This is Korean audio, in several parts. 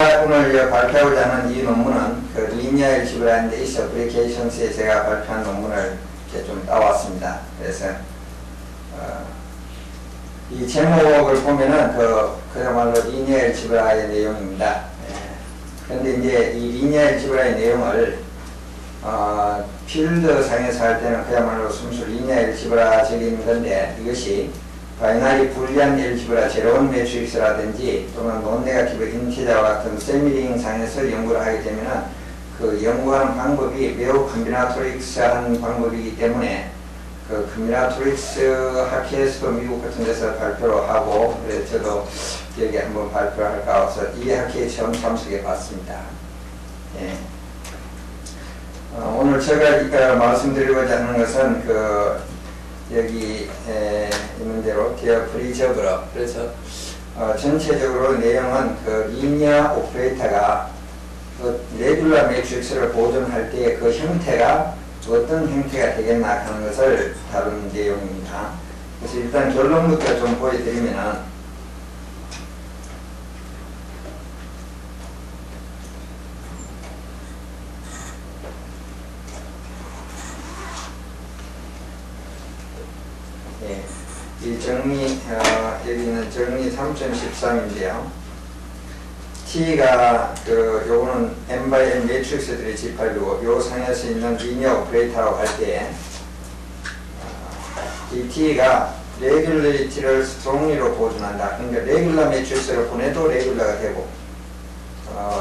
제가 오늘 발표하고자 하는 이 논문은 그 Linear Algebra and its Applications에 제가 발표한 논문을 이렇게 좀 따왔습니다. 그래서 이 제목을 보면은 그야말로 Linear Algebra의 내용입니다. 그런데 이제 이 Linear Algebra의 내용을 필드 상에서 할 때는 그야말로 순수 Linear Algebra적인 건데, 이것이 바이너리 불리한 엘지브라, 제로원 매트릭스라든지 또는 논네가티브 인티저와 같은 세미링 상에서 연구를 하게 되면은 그 연구하는 방법이 매우 컴비나토릭스한 방법이기 때문에 그 컴비나토릭스 학회에서도 미국 같은 데서 발표를 하고, 그래서 저도 여기 한번 발표를 할까 해서 이 학회에 처음 참석해 봤습니다. 예. 오늘 제가 말씀드리고자 하는 것은 여기 있는 대로 디어프리저브러, 그래서 전체적으로 내용은 그 리니어 오퍼레이터가 그 레귤러 매트릭스를 보존할 때 그 형태가 어떤 형태가 되겠나 하는 것을 다룬 내용입니다. 그래서 일단 결론부터 좀 보여드리면은, 이 정리, 여기는 정리 3.13인데요. T가, 요거는 M/N 매트릭스들의 집합이고, 요 상에서 있는 리니어 오퍼레이터라고 할 때, 이 T가 레귤러리티를 스트롱리로 보존한다. 그러니까 레귤러 매트릭스를 보내도 레귤러가 되고,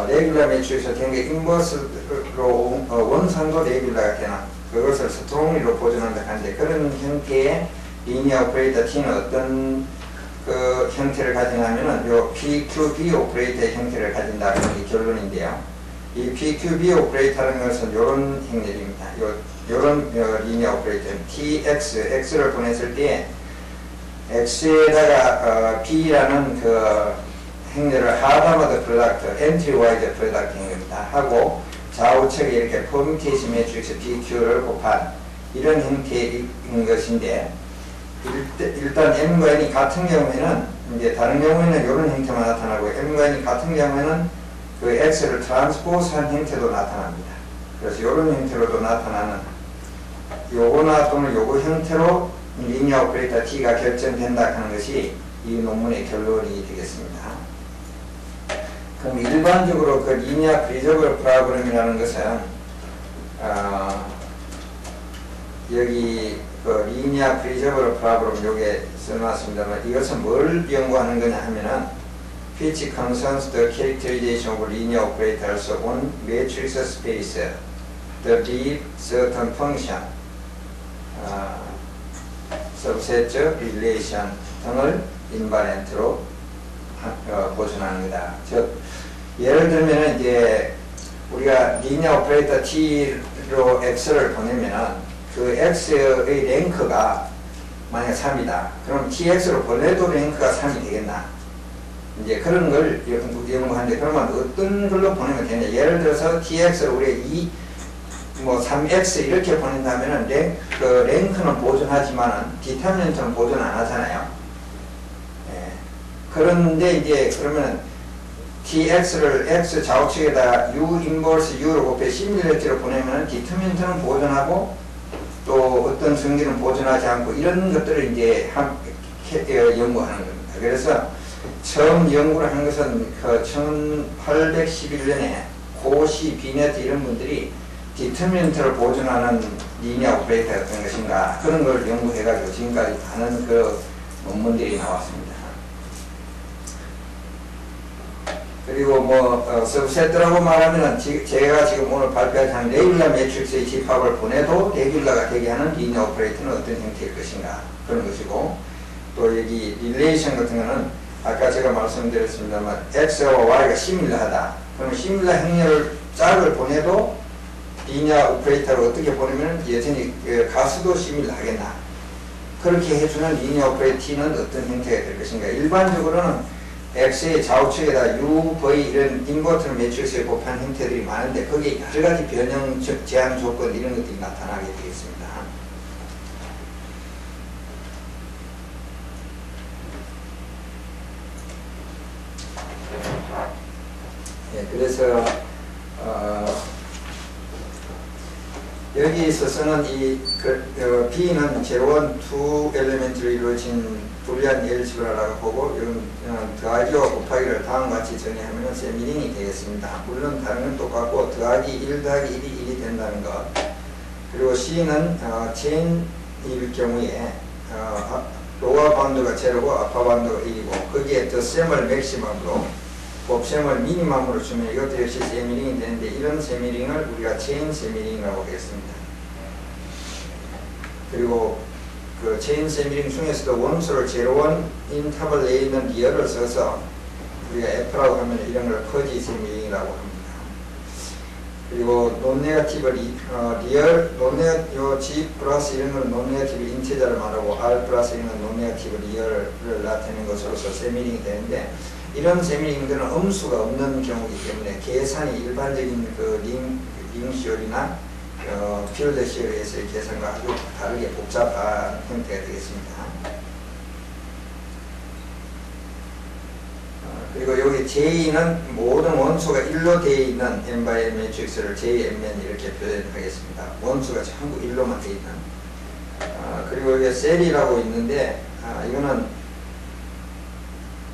레귤러 매트릭스를 된 게 인버스로 원상도 레귤러가 되나, 그것을 스트롱리로 보존한다 하는데, 그런 형태의 리니어 오퍼레이터 T는 어떤 그 형태를 가지냐면은 요 PQB 오퍼레이터의 형태를 가진다는 게 결론인데요. 이 PQB 오퍼레이터라는 것은 요런 행렬입니다. 요런 리니어 오퍼레이터 TX, X를 보냈을 때 X에다가 B라는 그 행렬을 하다마드 프로덕트, 엔트리와이즈 프로덕트 행렬입니다. 하고 좌우측에 이렇게 퍼뮤테이션 매트릭스 PQ를 곱한 이런 형태인 것인데, 일단 M과 N이 같은 경우에는, 이제 다른 경우에는 이런 형태만 나타나고, M과 N이 같은 경우에는 그 X를 트랜스포즈한 형태도 나타납니다. 그래서 이런 형태로도 나타나는, 요거나 또는 요거 형태로 리니어 오퍼레이터 T가 결정된다 하는 것이 이 논문의 결론이 되겠습니다. 그럼 일반적으로 그 리니어 프리저블 프로그램이라는 것은, 여기 그 리니어 프리저블 프로그램 요게 써놨습니다만, 이것은 뭘 연구하는 거냐 하면은 which concerns the characterization of linear operators on matrix space that leave certain function, subset relation 등을 인바렌트로 보존하는 거다. 즉 예를 들면은 이제 우리가 리니어 오퍼레이터 T로 X를 보내면은 그 X의 랭크가 만약 3이다. 그럼 TX로 보내도 랭크가 3이 되겠나? 이제 그런 걸 연구하는데, 그러면 어떤 걸로 보내면 되냐? 예를 들어서 TX를 우리가 3X 이렇게 보낸다면은 랭크는 보존하지만은 디터미넌트는 보존 안 하잖아요. 예. 그런데 이제 그러면 TX를 X 좌우측에다 U 인버스 U를 곱해 시뮬레이트로 보내면은 디터미넌트는 보존하고 또 어떤 성질은 보존하지 않고, 이런 것들을 이제 연구하는 겁니다. 그래서 처음 연구를 한 것은 그 1811년에 고시, 비네트 이런 분들이 디터미넌트를 보존하는 리니어 오퍼레이터가 어떤 것인가, 그런 걸 연구해가지고 지금까지 많은 그 논문들이 나왔습니다. 그리고 서브셋이라고 말하면은 제가 지금 오늘 발표한 레귤러 매트릭스의 집합을 보내도 레귤러가 되게 하는 리니어 오퍼레이터는 어떤 형태일 것인가, 그런 것이고, 또 여기 릴레이션 같은 거는 아까 제가 말씀드렸습니다만 X와 Y가 시밀러하다. 그러면 시밀러 행렬을 짝을 보내도 리니어 오퍼레이터를 어떻게 보내면 여전히 가수도 시밀러하겠나, 그렇게 해주는 리니어 오퍼레이터 T는 어떤 형태가 될 것인가. 일반적으로는 X의 좌우측에다 U, V 이런 인버터 매트릭스에 곱한 형태들이 많은데, 거기에 여러 가지 변형, 제한 조건 이런 것들이 나타나게 되겠습니다. 예, 그래서 여기 있어서는 B는 제로원 두 엘리멘트로 이루어진 불리한 엘지브라라고 보고 이건 더하기와 곱하기를 다음과 같이 정의하면 세미링이 되겠습니다. 물론 다른 건 똑같고 더하기 1 더하기 1이 1이 된다는 것. 그리고 C는 체인일 경우에 로어 바운드가 제로고 아파 바운드가 1이고 거기에 더 셈을 맥시멈으로 곱셈을 미니멈으로 주면 이것도 역시 세미링이 되는데 이런 세미링을 우리가 체인 세미링이라고 하겠습니다. 그리고 그 체인 세미링 중에서도 원소를 제로원인 탑을 내 있는 리얼을 써서 우리가 F라고 하면 이런 걸 퍼지 세미링이라고 합니다. 그리고 논네거티브 리얼, 요 G 플러스 이런 걸 논네거티브 인체자를 말하고 R 플러스 이런 건 논네거티브 리얼을 나타내는 것으로서 세미링이 되는데 이런 세미링들은 음수가 없는 경우이기 때문에 계산이 일반적인 그 링시얼이나 필드 시얼에서의 계산과 아주 다르게 복잡한 형태가 되겠습니다. 그리고 여기 J는 모든 원소가 1로 되어 있는 M/N 매트릭스를 JMN 이렇게 표현하겠습니다. 원소가 전부 1로만 되어 있는. 그리고 여기 셀이라고 있는데 이거는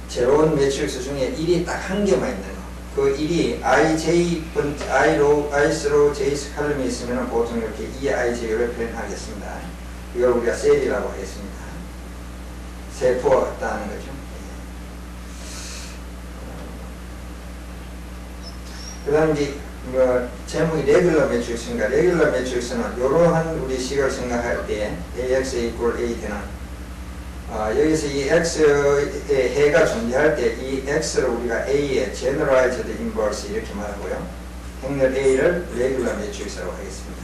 제로원 매트릭스 중에 1이 딱 한 개만 있는 거. 그 1이 I로 J's 칼럼이 있으면 보통 이렇게 EIJ를 표현하겠습니다. 이걸 우리가 셀이라고 하겠습니다. 세포와 같다는 거죠. 그 다음 이제 제목이 레귤러 매트릭스인가. 레귤러 매트릭스는 이러한 우리 식을 생각할 때 AX A 되는 여기서 이 X의 해가 존재할 때 이 X를 우리가 A의 Generalized Inverse 이렇게 말하고요. 행렬 A를 레귤러 매트릭스라고 하겠습니다.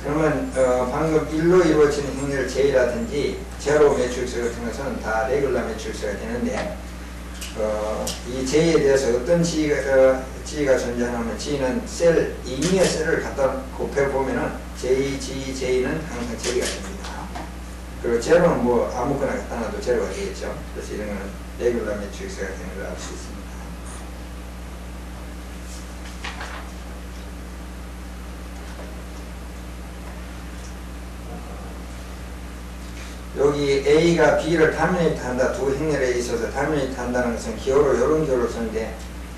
그러면 방금 1로 이루어진 행렬 J라든지 제로 매트릭스 같은 것은 다 레귤러 매트릭스가 되는데 이 J에 대해서 어떤 G가 존재하냐면 G는 셀, 임의의 셀을 갖다 곱해보면은 J, G, J는 항상 J가 됩니다. 그리고 제로는 뭐 아무거나 갖다 놔도 제로가 되겠죠. 그래서 이런 거는 레귤러 매트릭스가 되는 걸 알 수 있습니다. 여기 A가 B를 터미네이트 한다. 두 행렬에 있어서 터미네이트 한다는 것은 기호로 이런 기호로 쓰는데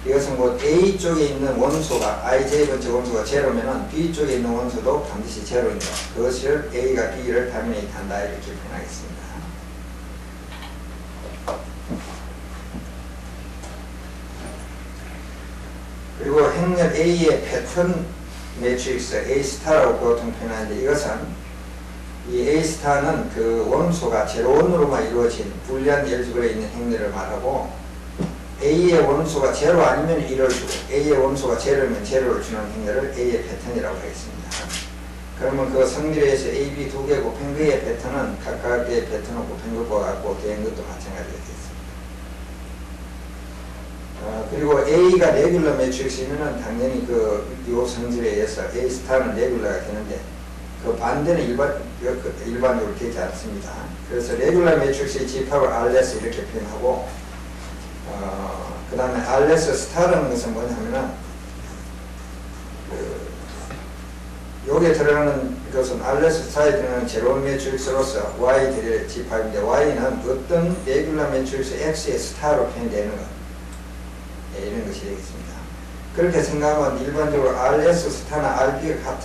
이것은 뭐 A 쪽에 있는 원소가 IJ번째 원소가 제로면은 B 쪽에 있는 원소도 반드시 제로입니다. 그것을 A가 B를 터미네이트 한다 이렇게 표현하겠습니다. 그리고 행렬 A의 패턴 매트릭스 A 스타라고 보통 표현하는데 이것은 이 A 스타는 그 원소가 제로원으로만 이루어진 불리한 엘지브라에 있는 행렬을 말하고 A의 원소가 제로 아니면 1을 주고 A의 원소가 제로면 제로를 주는 행렬을 A의 패턴이라고 하겠습니다. 그러면 그 성질에서 A, B 두 개 곱한 거의 패턴은 각각의 패턴을 곱한 것과 같고 된 것도 마찬가지가 되겠습니다. 그리고 A가 레귤러 매트릭스이면은 당연히 요 성질에 의해서 A 스타는 레귤러가 되는데 그 반대는 일반적으로 되지 않습니다. 그래서 레귤러 매트릭스의 집합을 RS 이렇게 표현하고 그 다음에 RS 스타라는 것은 뭐냐면은 여기에 들어가는 것은 RS 스타에 들어가는 제로원 매트릭스로서 Y들의 집합인데 Y는 어떤 레귤러 매트릭스 X의 스타로 표현되는 것 이런 것이 되겠습니다. 그렇게 생각하면 일반적으로 RS 스타나 RB가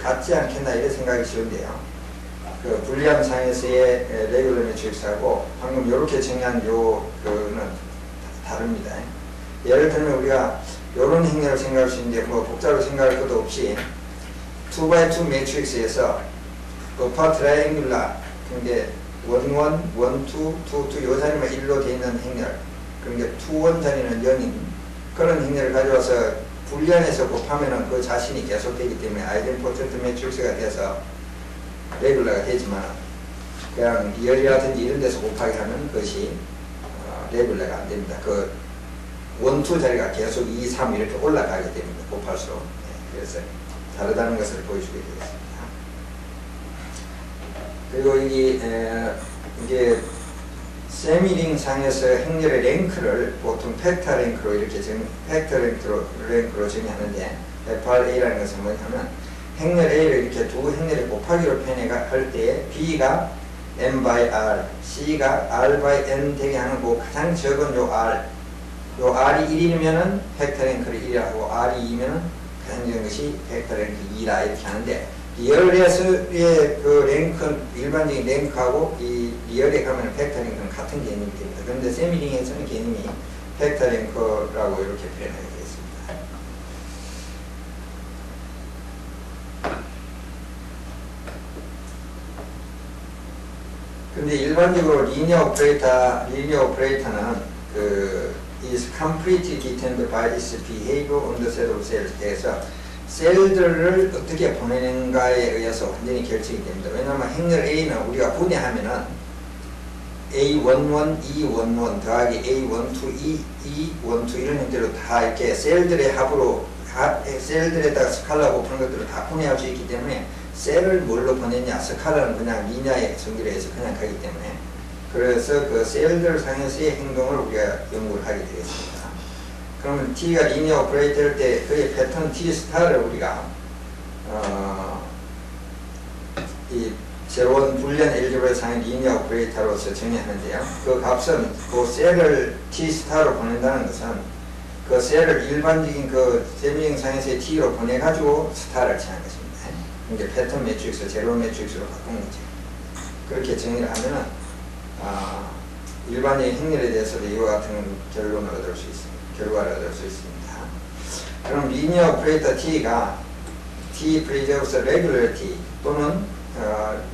같지 않겠나 이런 생각이 쉬운데요. 그 불리함 상에서의 레귤러 매트릭스하고 방금 이렇게 정의한 그는 다릅니다. 예를 들면 우리가 이런 행렬을 생각할 수 있는데 뭐 복잡하게 생각할 것도 없이 2x2 매트릭스에서 upper triangular 근데 1, 1, 1, 2, 2, 2, 요 자리만 1로 되어 있는 행렬 그러니까 2, 1 자리는 0인 그런 행렬을 가져와서 불리안에서 곱하면은 그 자신이 계속되기 때문에 아이덴포텐트 매트릭스가 돼서 레귤러가 되지만 그냥 리얼이라든지 이런 데서 곱하게 하면 그것이 레귤러가 안 됩니다. 그 1, 2 자리가 계속 2, 3 이렇게 올라가게 됩니다. 곱할수록. 그래서 다르다는 것을 보여주게 되겠습니다. 그리고 이게 세미링 상에서 행렬의 랭크를 보통 팩터 랭크로 랭크로 정의하는데, FRA라는 것은 뭐냐면 행렬 A를 이렇게 두 행렬의 곱하기로 표현할 때에 B가 M by R, C가 R by N 되게 하는 그 가장 적은 요 R이 1이면은 팩터 랭크를 1이라고, R이 2면은 가장 적은 것이 팩터 랭크 2다 이렇게 하는데, 리얼에서의 그 랭크, 일반적인 랭크하고 이 리얼에 가면 팩터 랭크는 같은 개념이 됩니다. 그런데 세미링에서는 개념이 팩터 랭크라고 이렇게 표현하게 되겠습니다. 근데 일반적으로 리니어 오퍼레이터는 is completely determined by its behavior on the set of cells. 해서 셀들을 어떻게 보내는가에 의해서 완전히 결정이 됩니다. 왜냐하면 행렬 A는 우리가 분해하면은 A11, E11 더하기 A12, E12 이런 형태로 다 이렇게 셀들의 합으로 셀들에다가 스칼라 곱하는 것들을 다 분해할 수 있기 때문에 셀을 뭘로 보냈냐? 스칼라는 그냥 리니아에 전개해서 그냥 가기 때문에, 그래서 그 셀들 상에서의 행동을 우리가 연구를 하게 되겠습니다. 그러면 T가 리니어 오퍼레이터일 때 그의 패턴 T 스타를 우리가 이 제로원 불리한 엘제브라 상의 리니어 오퍼레이터로서 정의하는데요. 그 값은 그 셀을 T 스타로 보낸다는 것은 그 셀을 일반적인 그 세미링 상에서의 T로 보내가지고 스타를 취한 것입니다. 이게 패턴 매트릭스, 제로 매트릭스로 바꾼 거죠. 그렇게 정의를 하면은 일반적인 행렬에 대해서도 이와 같은 결과를 얻을 수 있습니다. 그럼 리니어 오퍼레이터 T가 T preserves regularity 또는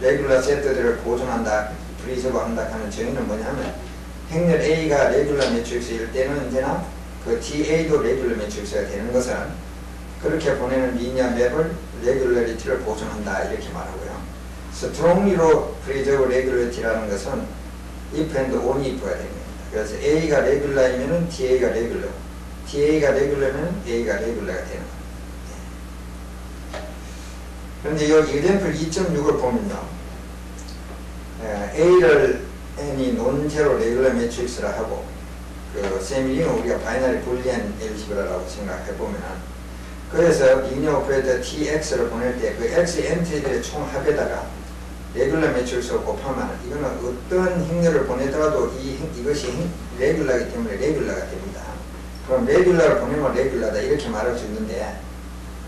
레귤러 세트들을 보존한다, 프리저브 한다 하는 정의는 뭐냐면, 행렬 A가 레귤러 매트릭스일 때는 언제나 그 TA도 레귤러 매트릭스가 되는 것은 그렇게 보내는 리니어 맵을 레귤러리티를 보존한다 이렇게 말하고요. strongly로 preserve regularity라는 것은 if and only if가 됩니다. 그래서 A가 레귤러이면은 TA가 레귤러, TA가 레귤러면 A가 레귤러가 되는 겁니다. 그런데 이 example 2.6을 보면요, A를 N이 논제로 레귤러 매트릭스라 하고, 그 세미링은 우리가 바이너리 불리한 엘지브라라고 생각해 보면은, 그래서 리니어 오퍼레이터 TX를 보낼 때 그 X 엔트리들의 총 합에다가 레귤러 매트릭스를 곱하면 이거는 어떤 행렬을 보내더라도 이것이 레귤러이기 때문에 레귤러가 됩니다. 그럼 레귤러를 보내면 레귤러다 이렇게 말할 수 있는데,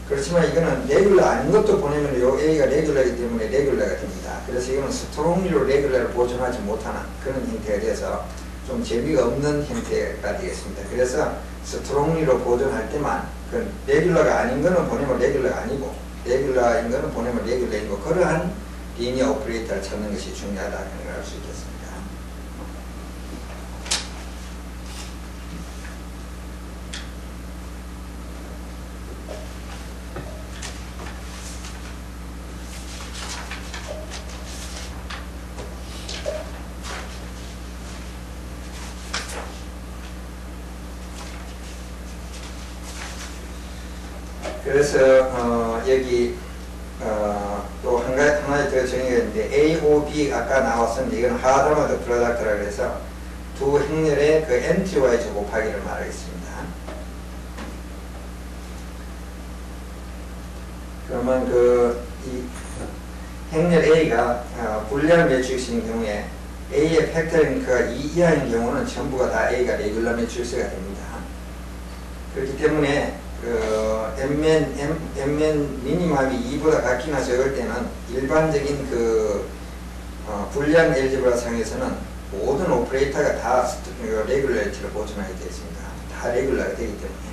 그렇지만 이거는 레귤러 아닌 것도 보내면 요 A가 레귤러이기 때문에 레귤러가 됩니다. 그래서 이거는 스트롱리로 레귤러를 보존하지 못하는 그런 형태가 돼서 좀 재미가 없는 형태가 되겠습니다. 그래서 스트롱리로 보존할 때만 그 레귤러가 아닌 거는 보내면 레귤러가 아니고, 레귤러인 거는 보내면 레귤러이고, 그러한 리니어 오퍼레이터를 찾는 것이 중요하다 생각할 수 있겠습니다. 그래서 여기 또 하나의 더 정의가 있는데, A, O, B 아까 나왔었는데 이건 하드마드 프로덕트라고 해서 두 행렬의 그 엔트리와의 곱하기를 말하겠습니다. 그러면 이 행렬 A가 불리한 매트릭스인 경우에 A의 팩터링크가 2 이하인 경우는 전부가 다 A가 레귤러 매트릭스가 됩니다. 그렇기 때문에 M맨 미니멈이 2보다 같기나 적을 때는 일반적인 불리한 엘제브라 상에서는 모든 오퍼레이터가 다 레귤러리티를 보존하게 되어 있습니다. 다 레귤러가 되기 때문에.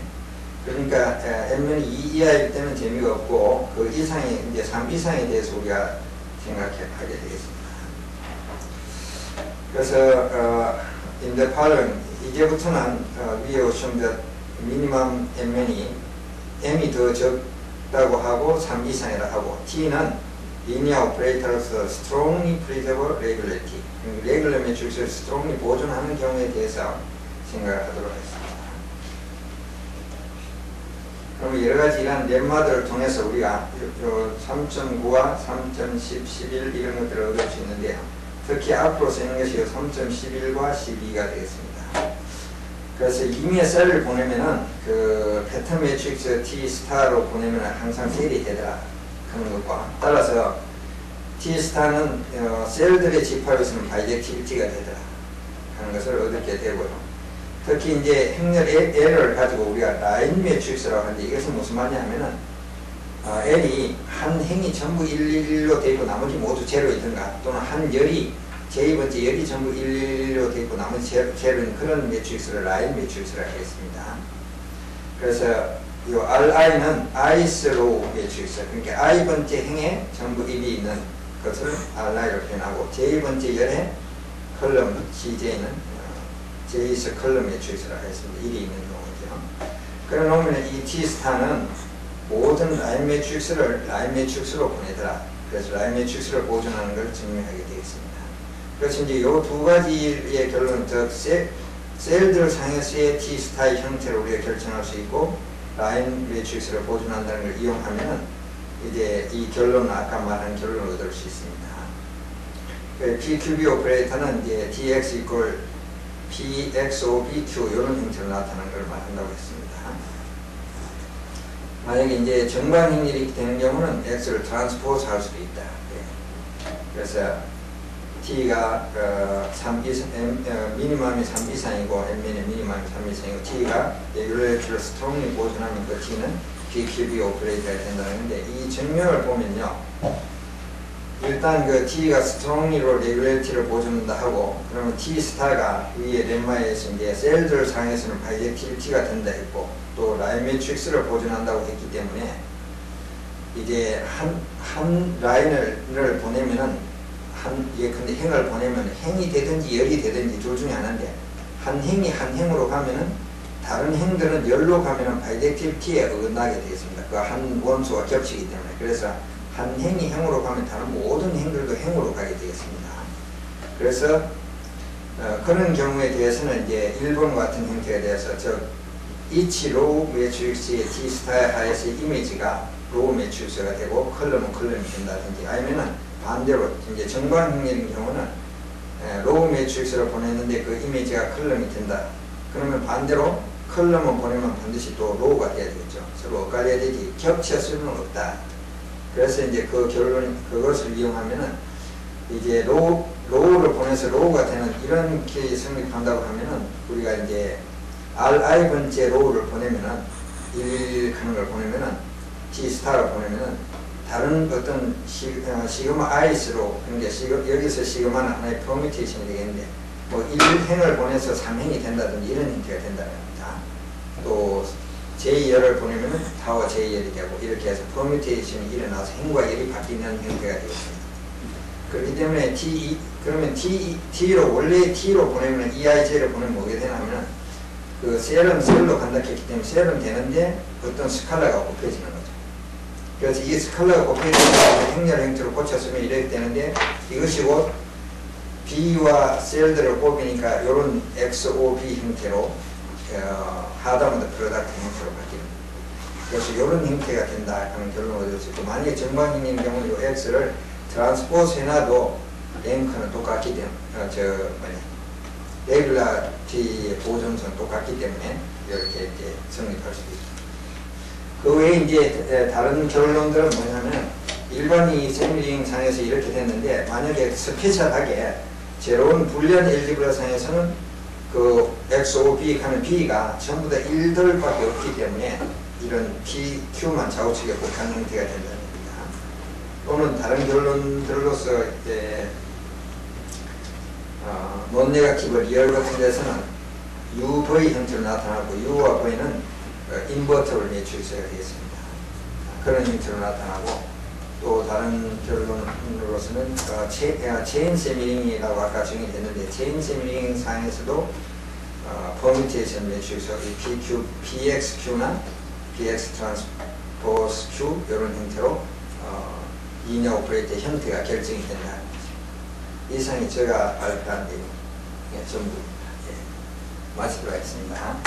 그러니까 M맨이 2 이하일 때는 재미가 없고, 그 이상이 이제 3 이상에 대해서 우리가 생각하게 되겠습니다. 그래서 in the following, 이제부터는 we assume that 미니멈 M맨이 M이 더 적다고 하고 3 이상이라 하고, T는 리니어 오퍼레이터로서 strongly preserve regularity, 레귤러 매트릭스를 strongly 보존하는 경우에 대해서 생각을 하도록 하겠습니다. 그럼 여러가지 이런 렘마들을 통해서 우리가 3.9와 3.10, 11 이런 것들을 얻을 수 있는데요. 특히 앞으로 쓰는 것이 3.11과 12가 되겠습니다. 그래서 임의의 셀을 보내면은 그 패턴 매트릭스 T 스타로 보내면 항상 셀이 되더라 하는 것과 따라서 T 스타는 셀들의 집합에 있으면 바이젝티비티가 되더라 하는 것을 얻게 되고요. 특히 이제 행렬 L을 가지고 우리가 라인 매트릭스라고 하는데 이것은 무슨 말이냐면은 L이 한 행이 전부 111로 되어 있고 나머지 모두 제로이든가 또는 한 열이 j-번째 열이 전부 111로 되어 있고 나머지 제로인 그런 매트릭스를 라인 매트릭스라고 하겠습니다. 그래서 이 RI는 i's 로우 매트릭스, 그러니까 i번째 행에 전부 1이 있는 것을 RI로 표현하고 j-번째 열의 컬럼 CJ는 j's 컬럼 매트릭스라고 하겠습니다. 1이 있는 경우죠. 그래 놓으면 이 T스타는 모든 라인 매트릭스를 라인 매트릭스로 보내더라. 그래서 라인 매트릭스를 보존하는 걸 증명하게 되겠습니다. 그래서 이제 이 두 가지의 결론은 즉 셀들 상에서의 T스타의 형태를 우리가 결정할 수 있고 라인 매트릭스를 보존한다는 걸 이용하면은 이제 이 결론은 아까 말한 결론을 얻을 수 있습니다. PQB 오퍼레이터는 이제 TX 이퀄 PXOBQ 이런 형태로 나타나는 걸 말한다고 했습니다. 만약에 이제 정반행렬이 되는 경우는 X를 트랜스포즈 할 수도 있다. 그래서 T가 미니멈이 3 이상이고 M의 미니멈이 3 이상이고 T가 레귤레이터를 스트롱리 보존하면 그 T는 PQB 오퍼레이터가 된다는 건데 이 증명을 보면요. 일단 그 T가 스트롱리로 레귤레이터를 보존한다 하고 그러면 T 스타가 위에 렘마에서 이제 셀들 상에서는 바이젝티비티가 된다 했고 또 라인 매트릭스를 보존한다고 했기 때문에 이제 한 라인을 보내면은 근데 행을 보내면 행이 되든지 열이 되든지 둘 중에 하나인데 한 행이 한 행으로 가면은 다른 행들은 열로 가면은 바이젝티비티에 어긋나게 되겠습니다. 그 한 원소가 겹치기 때문에 그래서 한 행이 행으로 가면 다른 모든 행들도 행으로 가게 되겠습니다. 그래서 그런 경우에 대해서는 이제 1번 같은 형태에 대해서 즉 each row 매트릭스의 T 스타의 하에서의 이미지가 로우 매트릭스가 되고 컬럼은 컬럼이 된다든지 아니면은 반대로 이제 정반응렬인 경우는 로우 매트릭스를 보냈는데 그 이미지가 컬럼이 된다. 그러면 반대로 컬럼을 보내면 반드시 또 로우가 돼야 되겠죠. 서로 엇갈려야 되지 겹칠 수는 없다. 그래서 이제 그 결론 그것을 이용하면은 이제 로우를 보내서 로우가 되는 이런 케이스 성립한다고 하면은 우리가 이제 RI 번째 로우를 보내면은 1 하는 걸 보내면은 T 스타를 보내면은 다른 어떤 시그마 i스로 그러니까 여기서 시그마는 하나의 퍼뮤테이션이 되겠는데 뭐 1행을 보내서 3행이 된다든지 이런 형태가 된다는 겁니다. 또 J열을 보내면은 타워 J열이 되고 이렇게 해서 퍼뮤테이션이 일어나서 행과 열이 바뀌는 형태가 되겠습니다. 그렇기 때문에 그러면 T로 원래 T로 보내면 EIJ를 보내면 뭐게 되냐면은 그 셀은 셀로 간다 했기 때문에 셀은 되는데 어떤 스칼라가 곱해지는 거죠. 그래서 이 스칼라가 곱해지면 행렬 형태로 고쳤으면 이렇게 되는데 이것이 곧 B와 셀들을 꼽으니까 이런 XOB 형태로 하다못해 프로덕트 형태로 바뀌는 그래서 이런 형태가 된다 하는 결론을 얻을 수 있고 만약에 정반응인 경우는 이 X를 트랜스포즈 해놔도 랭크는 똑같기 때문에 레귤라티의 보존성 똑같기 때문에 이렇게 성립할 수도 있습니다. 그 외에 이제 다른 결론들은 뭐냐면 일반이 세밀링 상에서 이렇게 됐는데 만약에 스페셜하게 제로운 불리한 엘지브라 상에서는 그 XOB 하는 B가 전부 다 1들밖에 없기 때문에 이런 P, Q만 좌우측에 복한 형태가 된다는 겁니다. 또는 다른 결론들로서 이제 논네가티브 리얼 같은 데서는 UV 형태로 나타나고 U와 V는 인버터블 매트릭스가 되겠습니다. 그런 형태로 나타나고 또 다른 결론으로서는 체인 세밀링이라고 아까 정의했는데 체인 세밀링 상에서도 퍼뮤테이션 매트릭스 PQ, PXQ나 PX 트랜스포즈 Q 이런 형태로 리니어 오퍼레이터 형태가 결정이 된다. 이상이 제가 발표한 내용 전부입니다. 마치도록 하겠습니다.